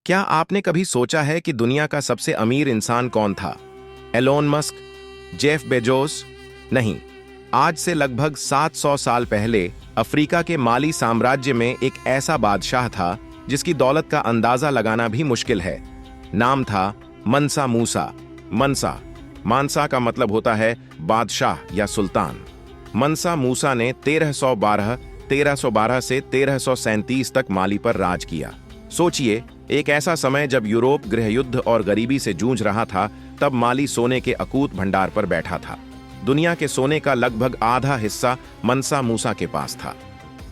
क्या आपने कभी सोचा है कि दुनिया का सबसे अमीर इंसान कौन था? Elon Musk? Jeff Bezos? नहीं। आज से लगभग 700 साल पहले अफ्रीका के माली साम्राज्य में एक ऐसा बादशाह था जिसकी दौलत का अंदाजा लगाना भी मुश्किल है। नाम था मनसा मूसा। मनसा मानसा का मतलब होता है बादशाह या सुल्तान। मनसा मूसा ने 1312 से 1337 तक माली पर राज किया। सोचिए, एक ऐसा समय जब यूरोप गृहयुद्ध और गरीबी से जूझ रहा था, तब माली सोने के अकूत भंडार पर बैठा था। दुनिया के सोने का लगभग आधा हिस्सा मनसा मूसा के पास था।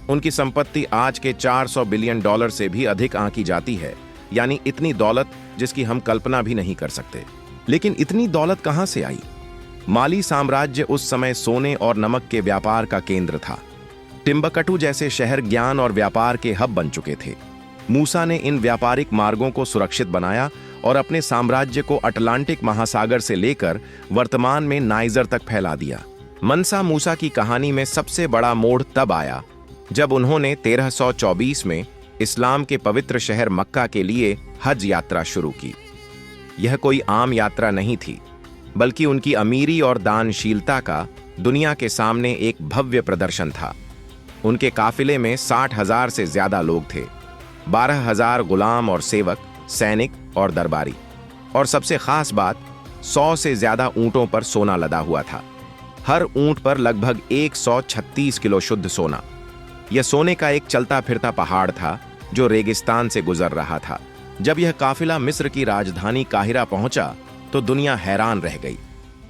उनकी संपत्ति आज के 400 बिलियन डॉलर से भी अधिक आंकी जाती है, यानी इतनी दौलत जिसकी हम कल्पना भी नहीं कर सकते। लेकिन इतनी दौलत कहां से आई? माली साम्राज्य उस समय सोने और नमक के व्यापार का केंद्र था। टिम्बकटू जैसे शहर ज्ञान और व्यापार के हब बन चुके थे। मूसा ने इन व्यापारिक मार्गों को सुरक्षित बनाया और अपने साम्राज्य को अटलांटिक महासागर से लेकर वर्तमान में नाइजर तक फैला दिया। मनसा मूसा की कहानी में सबसे बड़ा मोड़ तब आया जब उन्होंने 1324 में इस्लाम के पवित्र शहर मक्का के लिए हज यात्रा शुरू की। यह कोई आम यात्रा नहीं थी, बल्कि उनकी अमीरी और दानशीलता का दुनिया के सामने एक भव्य प्रदर्शन था। उनके काफिले में 60,000 से ज्यादा लोग थे, 12,000 गुलाम और सेवक, सैनिक और दरबारी। और सबसे खास बात, 100 से ज्यादा ऊंटों पर सोना लदा हुआ था। हर ऊंट पर लगभग 136 किलो शुद्ध सोना। यह सोने का एक चलता फिरता पहाड़ था जो रेगिस्तान से गुजर रहा था। जब यह काफिला मिस्र की राजधानी काहिरा पहुंचा तो दुनिया हैरान रह गई।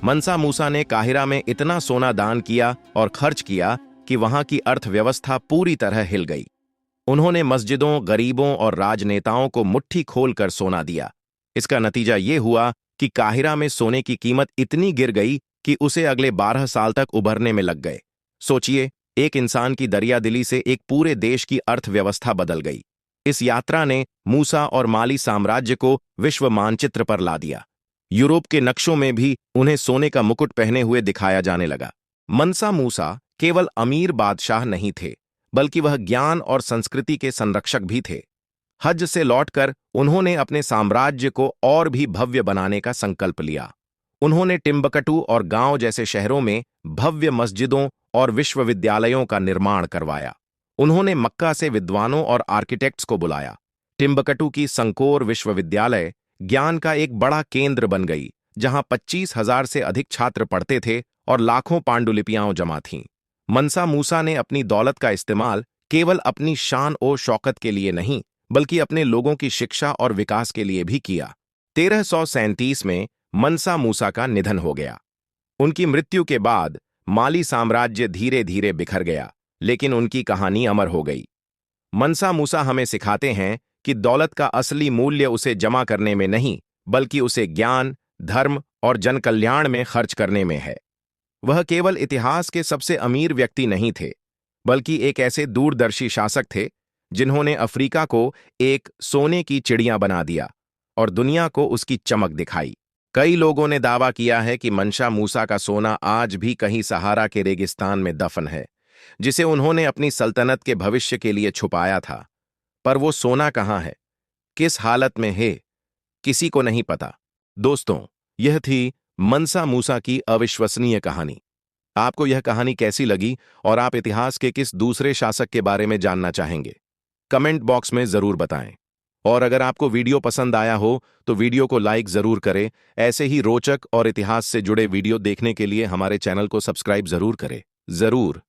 मनसा मूसा ने काहिरा में इतना सोना दान किया और खर्च किया कि वहां की अर्थव्यवस्था पूरी तरह हिल गई। उन्होंने मस्जिदों, गरीबों और राजनेताओं को मुट्ठी खोलकर सोना दिया। इसका नतीजा ये हुआ कि काहिरा में सोने की कीमत इतनी गिर गई कि उसे अगले 12 साल तक उभरने में लग गए। सोचिए, एक इंसान की दरियादिली से एक पूरे देश की अर्थव्यवस्था बदल गई। इस यात्रा ने मूसा और माली साम्राज्य को विश्व मानचित्र पर ला दिया। यूरोप के नक्शों में भी उन्हें सोने का मुकुट पहने हुए दिखाया जाने लगा। मनसा मूसा केवल अमीर बादशाह नहीं थे, बल्कि वह ज्ञान और संस्कृति के संरक्षक भी थे। हज से लौटकर उन्होंने अपने साम्राज्य को और भी भव्य बनाने का संकल्प लिया। उन्होंने टिम्बकटू और गांव जैसे शहरों में भव्य मस्जिदों और विश्वविद्यालयों का निर्माण करवाया। उन्होंने मक्का से विद्वानों और आर्किटेक्ट्स को बुलाया। टिम्बकटू की संकोर विश्वविद्यालय ज्ञान का एक बड़ा केंद्र बन गई, जहां 25,000 से अधिक छात्र पढ़ते थे और लाखों पांडुलिपियां जमा थीं। मनसा मूसा ने अपनी दौलत का इस्तेमाल केवल अपनी शान और शौकत के लिए नहीं, बल्कि अपने लोगों की शिक्षा और विकास के लिए भी किया। 1337 में मनसा मूसा का निधन हो गया। उनकी मृत्यु के बाद माली साम्राज्य धीरे धीरे बिखर गया, लेकिन उनकी कहानी अमर हो गई। मनसा मूसा हमें सिखाते हैं कि दौलत का असली मूल्य उसे जमा करने में नहीं, बल्कि उसे ज्ञान, धर्म और जनकल्याण में खर्च करने में है। वह केवल इतिहास के सबसे अमीर व्यक्ति नहीं थे, बल्कि एक ऐसे दूरदर्शी शासक थे जिन्होंने अफ्रीका को एक सोने की चिड़िया बना दिया और दुनिया को उसकी चमक दिखाई। कई लोगों ने दावा किया है कि मनसा मूसा का सोना आज भी कहीं सहारा के रेगिस्तान में दफन है, जिसे उन्होंने अपनी सल्तनत के भविष्य के लिए छुपाया था। पर वो सोना कहाँ है, किस हालत में है, किसी को नहीं पता। दोस्तों, यह थी मनसा मूसा की अविश्वसनीय कहानी। आपको यह कहानी कैसी लगी और आप इतिहास के किस दूसरे शासक के बारे में जानना चाहेंगे? कमेंट बॉक्स में जरूर बताएं। और अगर आपको वीडियो पसंद आया हो तो वीडियो को लाइक जरूर करें। ऐसे ही रोचक और इतिहास से जुड़े वीडियो देखने के लिए हमारे चैनल को सब्सक्राइब जरूर करें। जरूर।